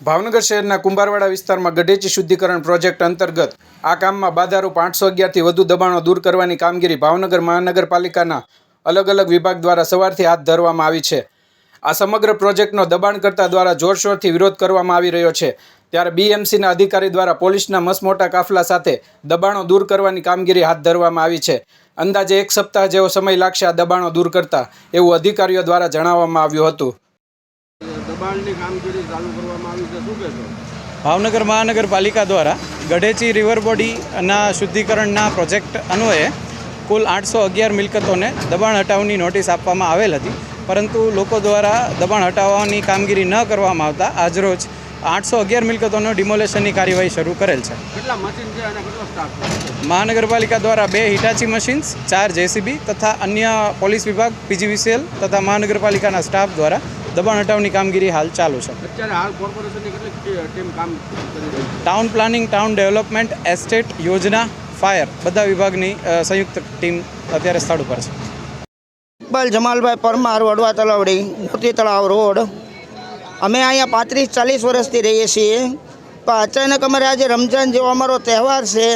ભાવનગર શહેરના કુંભારવાડા વિસ્તારમાં ગઢેચી શુદ્ધિકરણ પ્રોજેક્ટ અંતર્ગત આ કામમાં બાધારૂપ 811થી વધુ દબાણો દૂર કરવાની કામગીરી ભાવનગર મહાનગરપાલિકાના અલગ અલગ વિભાગ દ્વારા સવારથી હાથ ધરવામાં આવી છે। આ સમગ્ર પ્રોજેક્ટનો દબાણકર્તા દ્વારા જોરશોરથી વિરોધ કરવામાં આવી રહ્યો છે, ત્યારે બીએમસીના અધિકારી દ્વારા પોલીસના મસમોટા કાફલા સાથે દબાણો દૂર કરવાની કામગીરી હાથ ધરવામાં આવી છે। અંદાજે 1 સપ્તાહ જેવો સમય લાગશે આ દબાણો દૂર કરતા, એવું અધિકારીઓ દ્વારા જણાવવામાં આવ્યું હતું। ભાવનગર મહાનગરપાલિકા દ્વારા ગઢેચી રિવર બોડીના શુદ્ધિકરણના પ્રોજેક્ટ અન્વયે કુલ 811 મિલકતોને દબાણ હટાવવાની નોટિસ આપવામાં આવેલ હતી, પરંતુ લોકો દ્વારા દબાણ હટાવવાની કામગીરી ન કરવામાં આવતા આજરોજ 811 મિલકતોનો ડિમોલેશનની કાર્યવાહી શરૂ કરેલ છે। કેટલા મશીન છે અને કેટલો સ્ટાફ છે? મહાનગરપાલિકા દ્વારા 2 હિટાચી મશીન્સ, 4 જેસીબી તથા અન્ય પોલીસ વિભાગ, પીજીવીસીએલ તથા મહાનગરપાલિકાના સ્ટાફ દ્વારા દબાણ હટાવની કામગીરી હાલ ચાલુ છે। અત્યારે હાલ કોર્પોરેશનની કેટલી ટીમ કામ કરી રહી છે? Town planning, town development, estate, યોજના, ફાયર બધા વિભાગની સંયુક્ત ટીમ અત્યારે સ્થળ ઉપર છે। ઇકબાલ જમાલભાઈ પરમાર, વડવા તલાવડી, મોતી તળાવ રોડ। અમે અહીંયા 35-40 વર્ષથી રહીએ છીએ, પણ અચાનક અમારે આજે રમઝાન જેવો અમારો તહેવાર છે,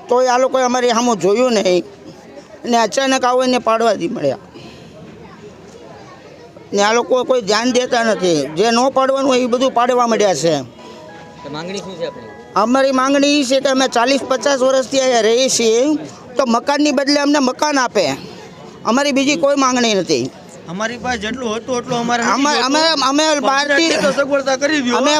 તો આ લોકોએ અમારી સામું જોયું નહીં ને અચાનક આવીને પાડવાથી મળ્યા ને આ લોકો કોઈ ધ્યાન દેતા નથી। જે ન પાડવાનું હોય એ બધું પાડવા મળ્યા છે। માંગણી શું છે આપણી? અમારી માંગણી એ છે કે અમે 40-50 વર્ષથી અહીંયા રહીએ છીએ, તો મકાનની બદલે અમને મકાન આપે, અમારી બીજી કોઈ માંગણી નથી। અમારી પાસે જેટલું હતું એટલું અમારે અમે બહારથી સગવડતા કરી અમે